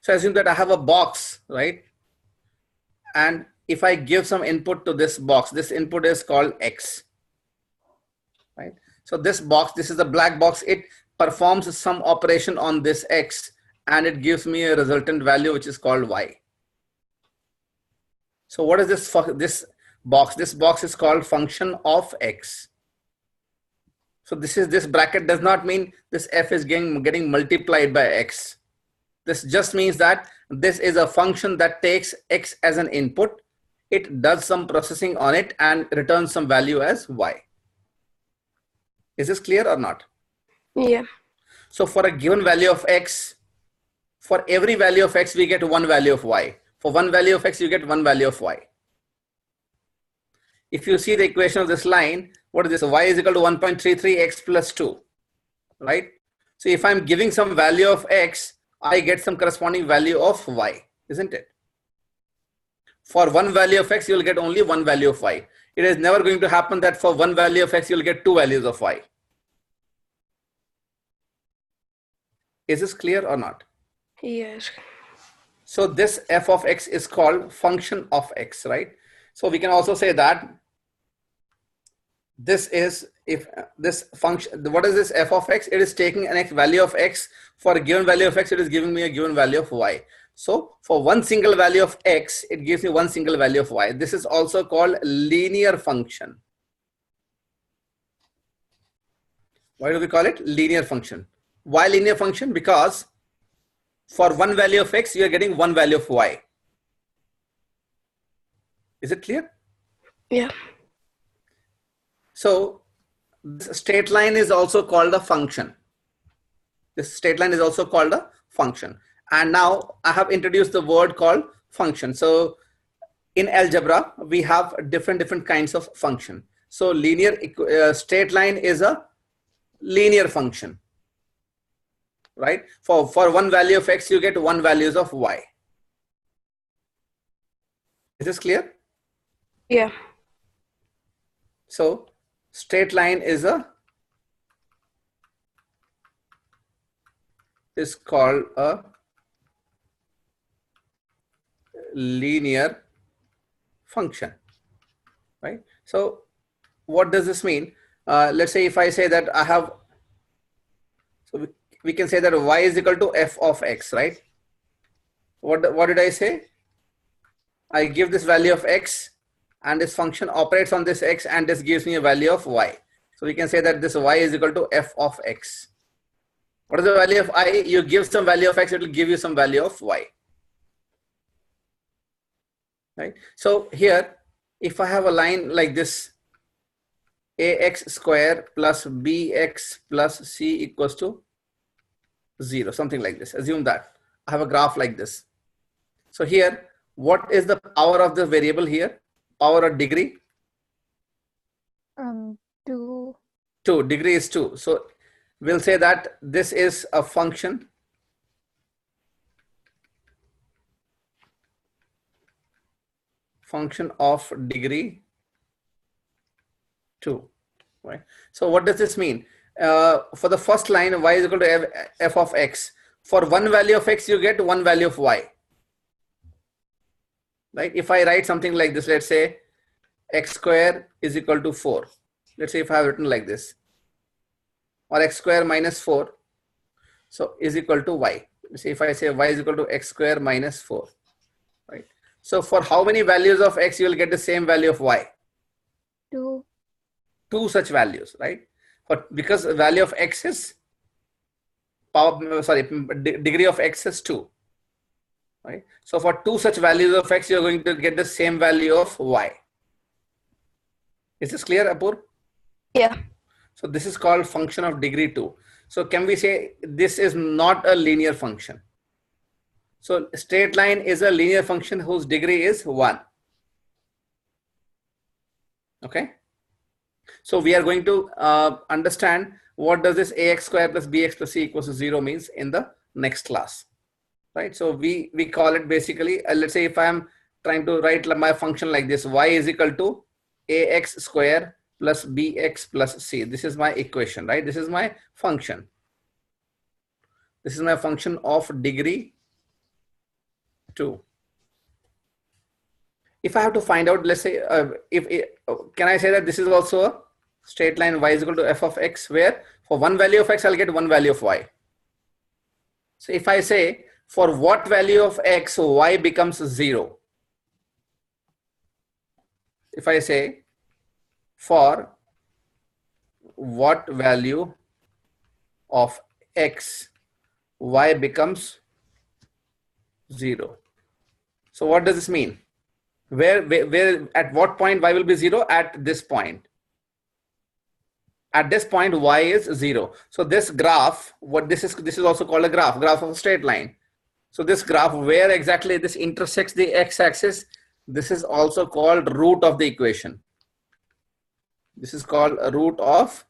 Speaker 1: So assume that I have a box, right? And if I give some input to this box, this input is called x, right? So this box, this is a black box, it performs some operation on this x and it gives me a resultant value which is called y. So what is this box? This box is called function of x. So this bracket does not mean this f is getting multiplied by x. This just means that this is a function that takes x as an input. It does some processing on it and returns some value as y. Is this clear or not?
Speaker 2: Yeah.
Speaker 1: So for a given value of x, for every value of x, we get one value of y. For one value of x, you get one value of y. If you see the equation of this line, what is this? Y is equal to 1.33 x plus 2, right? So if I'm giving some value of x, I get some corresponding value of y, isn't it? For one value of x, you'll get only one value of y. It is never going to happen that for one value of x, you'll get two values of y. Is this clear or not?
Speaker 2: Yes.
Speaker 1: So this f of x is called function of x, right? So we can also say that this is, if this function, what is this f of x? It is taking an x value of x. For a given value of x, it is giving me a given value of y. So for one single value of x, it gives me one single value of y. This is also called linear function. Why do we call it linear function? Why linear function? Because for one value of x, you are getting one value of y. Is it clear?
Speaker 2: Yeah.
Speaker 1: So this straight line is also called a function. This straight line is also called a function. And now I have introduced the word called function. So in algebra, we have different kinds of function. So linear straight line is a linear function, right? For one value of x, you get one values of y. Is this clear?
Speaker 2: Yeah.
Speaker 1: So straight line is called a linear function, right? So what does this mean? Let's say if I say that I have, so we can say that y is equal to f of x, right? What did I say? I give this value of x and this function operates on this x and this gives me a value of y. So we can say that this y is equal to f of x. What is the value of I? You give some value of x, it will give you some value of y. Right? So here, if I have a line like this, ax square plus bx plus c equals to 0, something like this. Assume that I have a graph like this. So here, what is the power of the variable here? Power or degree?
Speaker 3: 2.
Speaker 1: 2. Degree is 2. So we'll say that this is a function of degree 2, right? So what does this mean? For the first line, y is equal to f of x. For one value of x, you get one value of y. Right? If I write something like this, let's say x square is equal to 4. Let's say if I have written like this, or x square minus 4, so is equal to y. Let's say if I say y is equal to x square minus 4, right? So for how many values of x you will get the same value of y?
Speaker 3: 2.
Speaker 1: 2 such values, right? But because the value of x is degree of x is 2, right? So for 2 such values of x, you're going to get the same value of y. Is this clear, Apur?
Speaker 2: Yeah.
Speaker 1: So this is called function of degree 2. So can we say this is not a linear function? So straight line is a linear function whose degree is 1. Okay. So we are going to understand what does this ax square plus bx plus c equals to 0 means in the next class, right? So we call it basically, let's say if I am trying to write my function like this, y is equal to ax square plus bx plus c. This is my equation, right? This is my function. This is my function of degree 2. If I have to find out, let's say, can I say that this is also a straight line y is equal to f of x, where for one value of x, I'll get one value of y. So if I say for what value of x, y becomes 0. If I say for what value of x, y becomes 0. So what does this mean? Where at what point y will be 0? At this point. At this point y is 0. So this graph, this is also called a graph of a straight line. So this graph, where exactly this intersects the x-axis, this is also called root of the equation. This is called a root of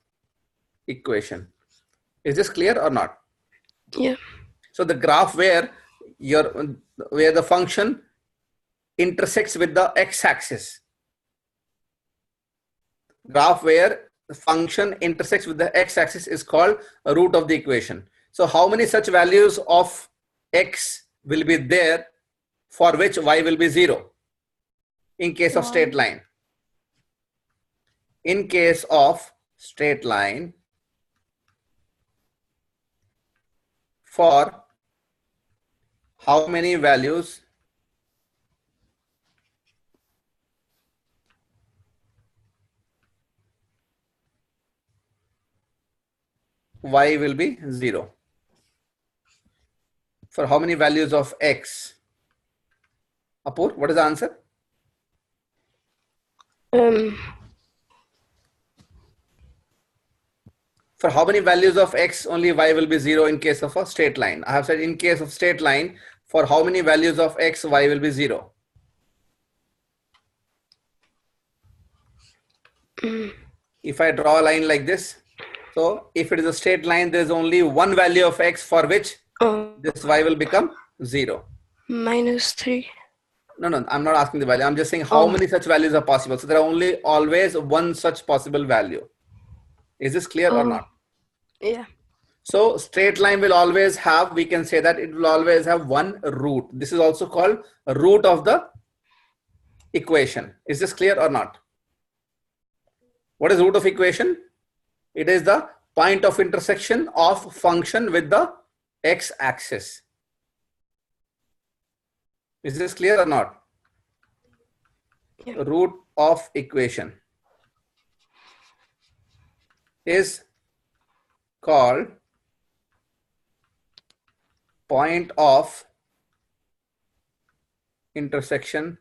Speaker 1: equation. Is this clear or not?
Speaker 2: Yeah.
Speaker 1: So the graph where the function intersects with the x-axis. Graph where the function intersects with the x-axis is called a root of the equation. So how many such values of x will be there for which y will be 0 in case of
Speaker 3: 1.
Speaker 1: straight line. In case of straight line, for how many values y will be 0? For how many values of x? Apur, what is the answer? For how many values of x only y will be 0 in case of a straight line? I have said in case of straight line, for how many values of x y will be 0? If I draw a line like this, so if it is a straight line, there is only one value of x for which this y will become 0.
Speaker 2: -3.
Speaker 1: No, I'm not asking the value. I'm just saying how many such values are possible. So there are only always one such possible value. Is this clear or not?
Speaker 2: Yeah.
Speaker 1: So straight line will always have, we can say that it will always have one root. This is also called a root of the equation. Is this clear or not? What is root of equation? It is the point of intersection of function with the x-axis. Is this clear or not?
Speaker 2: Yeah.
Speaker 1: Root of equation is called point of intersection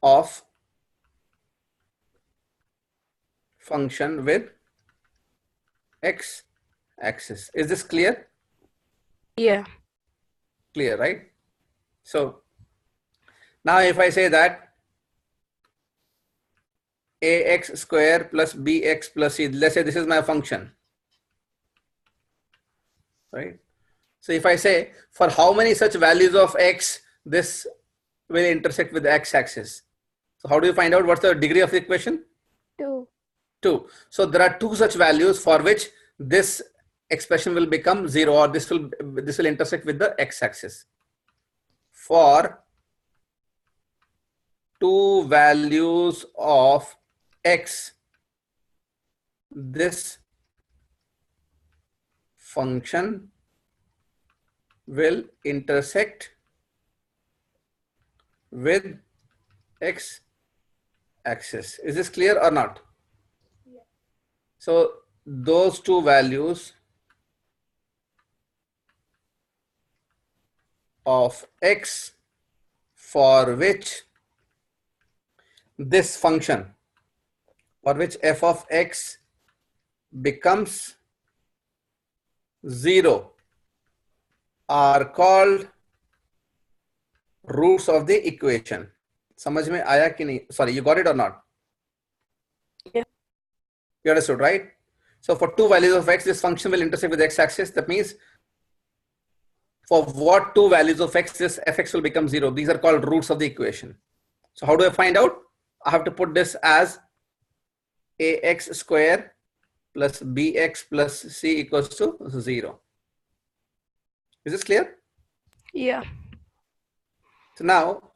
Speaker 1: of function with x-axis. Is this clear?
Speaker 2: Yeah.
Speaker 1: Clear, right? So now if I say that ax square plus bx plus c, let's say this is my function, right? So if I say for how many such values of x this will intersect with the x-axis, so how do you find out what's the degree of the equation?
Speaker 3: 2.
Speaker 1: 2. So there are two such values for which this expression will become 0, or this will intersect with the x-axis. For two values of x, this function will intersect with x-axis. Is this clear or not?
Speaker 3: Yeah.
Speaker 1: So those two values of x for which this function, for which f of x becomes 0, are called roots of the equation. समझ में आया कि नहीं? Sorry, you got it or not?
Speaker 2: Yeah.
Speaker 1: You understood, right? So for two values of x, this function will intersect with the x-axis. That means for what two values of x, this fx will become 0. These are called roots of the equation. So how do I find out? I have to put this as ax square plus bx plus c equals to 0. Is this clear?
Speaker 2: Yeah.
Speaker 1: So now,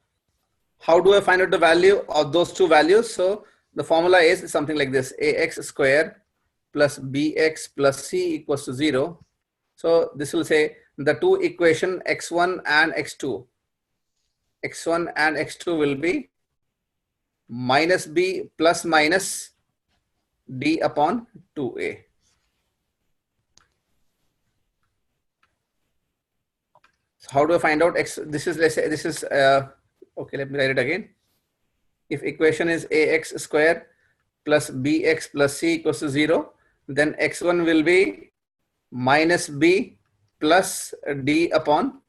Speaker 1: how do I find out the value of those two values? So the formula is something like this: ax square plus bx plus c equals to 0. So this will say the two equation x1 and x2. x1 and x2 will be minus b plus minus d upon 2a. So how do I find out x? This is, let's say this is okay, let me write it again. If equation is ax square plus bx plus c equals to 0, then x1 will be minus b plus d upon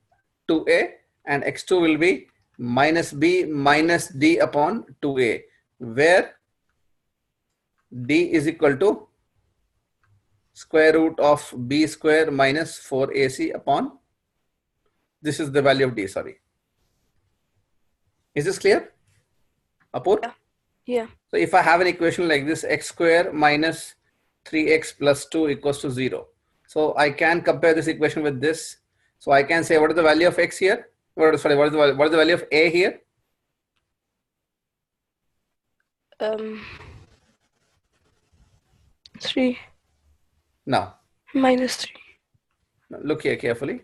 Speaker 1: 2a, and x2 will be minus b minus d upon 2a, where d is equal to square root of b square minus 4ac upon, this is the value of d, sorry. Is this clear, Apur?
Speaker 2: Yeah. Yeah.
Speaker 1: So if I have an equation like this, x square minus 3x plus 2 equals to 0. So I can compare this equation with this. So I can say, what is the value of x here? what is the value of A here?
Speaker 2: 3
Speaker 1: No.
Speaker 2: -3.
Speaker 1: Look here carefully.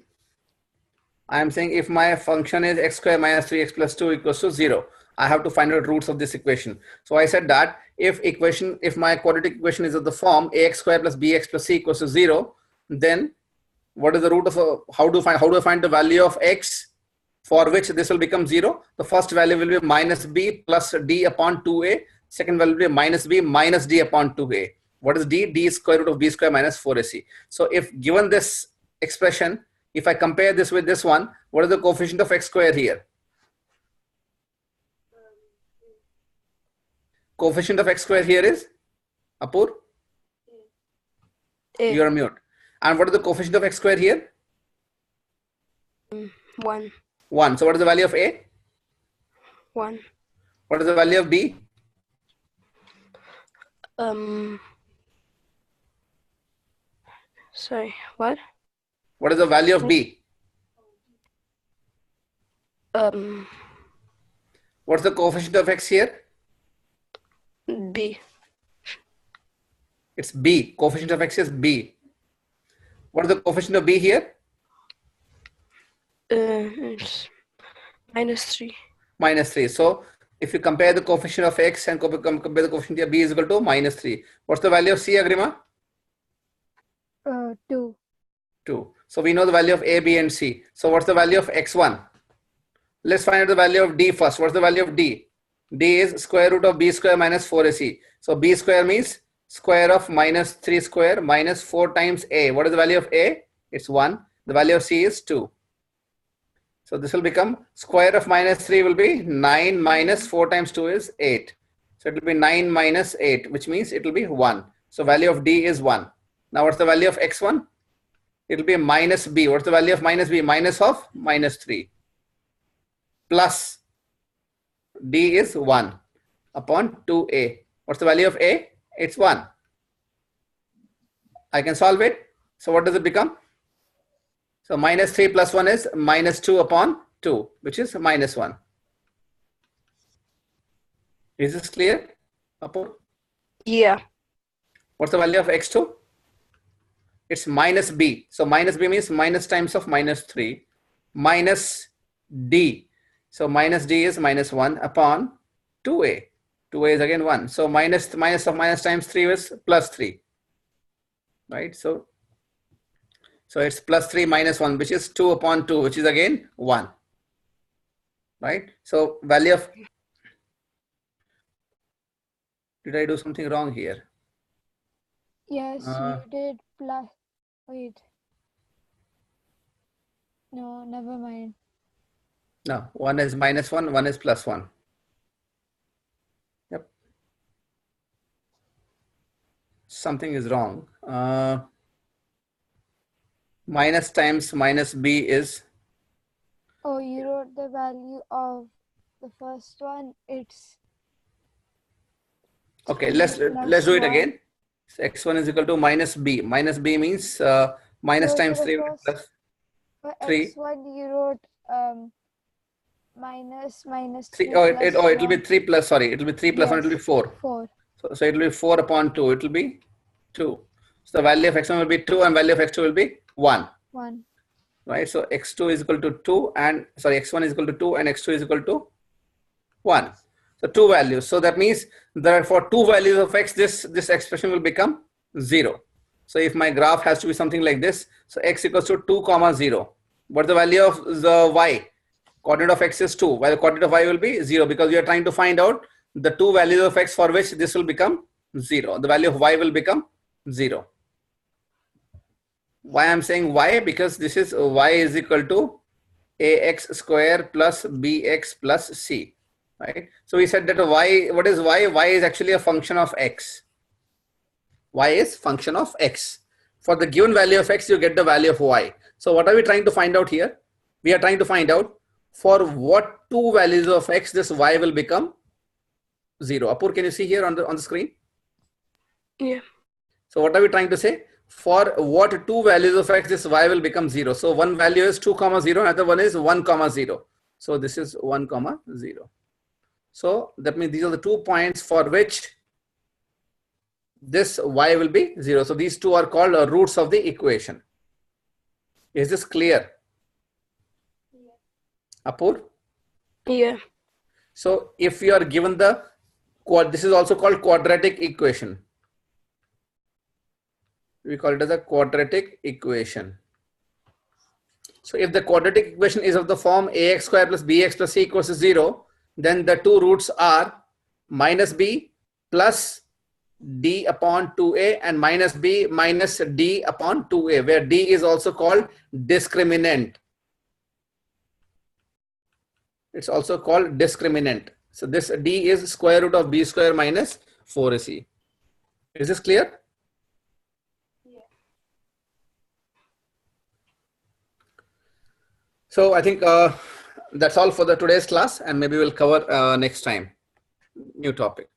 Speaker 1: I am saying if my function is x square minus 3x plus 2 equals to 0, I have to find out roots of this equation. So I said that if my quadratic equation is of the form ax square plus bx plus c equals to 0, then what is the root of how do I find the value of x for which this will become 0? The first value will be minus b plus d upon 2a. Second value will be minus b minus d upon 2a. What is d? D is square root of b square minus 4ac. So if given this expression, if I compare this with this one, what is the coefficient of x square here? Coefficient of x square here is, Apur?
Speaker 2: A.
Speaker 1: You are mute. And what is the coefficient of x square here?
Speaker 2: 1.
Speaker 1: 1. So what is the value of a?
Speaker 2: 1.
Speaker 1: What is the value of b?
Speaker 2: Sorry, what?
Speaker 1: What is the value of b? What's the coefficient of x here?
Speaker 2: B.
Speaker 1: It's b. Coefficient of x is b. What is the coefficient of b here?
Speaker 2: It's -3.
Speaker 1: -3. So if you compare the coefficient of x and compare the coefficient of b is equal to -3. What's the value of c, Agrima?
Speaker 3: 2.
Speaker 1: 2. So we know the value of a, b, and c. So what's the value of x1? Let's find out the value of d first. What's the value of d? D is square root of b square minus 4ac. So b square means square of minus 3 square minus 4 times a. What is the value of a? It's 1. The value of c is 2. So this will become square of minus 3 will be 9 minus 4 times 2 is 8. So it will be 9 minus 8, which means it will be 1. So value of d is 1. Now what's the value of x1? It will be minus b. What's the value of minus b? Minus of minus 3. Plus d is 1 upon 2a. What's the value of a? It's 1. I can solve it. So what does it become? So minus 3 plus 1 is minus 2 upon 2, which is minus 1. Is this clear, Apur?
Speaker 2: Yeah.
Speaker 1: What's the value of x2? It's minus b. So minus b means minus times of minus 3 minus d. So minus d is minus 1 upon 2a. 2a is again 1. So minus of minus times 3 is plus 3. Right? So it's plus 3 minus 1, which is 2 upon 2, which is again 1. Right? So value of... Did I do something wrong here?
Speaker 3: Yes, you did plus. Wait. No, never mind.
Speaker 1: No, one is minus 1, one is plus 1. Yep. Something is wrong. Minus times minus b is...
Speaker 3: Oh, you wrote the value of the first one. It's...
Speaker 1: Okay, let's do it again. So x1 is equal to minus b. Minus b means minus
Speaker 3: So
Speaker 1: times
Speaker 3: for
Speaker 1: 3
Speaker 3: first-
Speaker 1: plus
Speaker 3: For
Speaker 1: 3.
Speaker 3: x1, you wrote minus
Speaker 1: 3.
Speaker 3: 3
Speaker 1: Oh,
Speaker 3: plus
Speaker 1: it'll be
Speaker 3: 1.
Speaker 1: 3 plus, sorry, it'll be 3 plus 1, it'll be 4.
Speaker 3: 4.
Speaker 1: So it'll be 4 upon 2, it'll be 2. So the value of x1 will be 2 and value of x2 will be 1.
Speaker 3: 1.
Speaker 1: Right? So x2 is equal to 2 and, sorry, x1 is equal to 2 and x2 is equal to 1. So 2 values. So that means that for 2 values of x, this expression will become 0. So if my graph has to be something like this, so x equals to 2 comma 0. What's the value of the y? Coordinate of x is 2, while the coordinate of y will be 0, because we are trying to find out the 2 values of x for which this will become 0. The value of y will become 0. Why I'm saying y? Because this is y is equal to ax square plus bx plus c. Right? So we said that y, what is y? Y is actually a function of x. Y is function of x. For the given value of x, you get the value of y. So what are we trying to find out here? We are trying to find out for what 2 values of x this y will become 0. Apur, can you see here on the screen?
Speaker 2: Yeah.
Speaker 1: So what are we trying to say? for what two values of x this y will become 0. So one value is 2 comma 0, another one is 1 comma 0. So this is 1 comma 0. So that means these are the 2 points for which this y will be 0. So these two are called roots of the equation. Is this clear? Apur?
Speaker 2: Yeah.
Speaker 1: So if you are given the this is also called quadratic equation. We call it as a quadratic equation. So if the quadratic equation is of the form ax square plus bx plus c equals to 0, then the two roots are minus b plus d upon 2a and minus b minus d upon 2a, where d is also called discriminant. It's also called discriminant. So this d is square root of b square minus 4ac. Is this clear?
Speaker 2: Yeah.
Speaker 1: So I think that's all for the today's class, and maybe we'll cover next time new topic.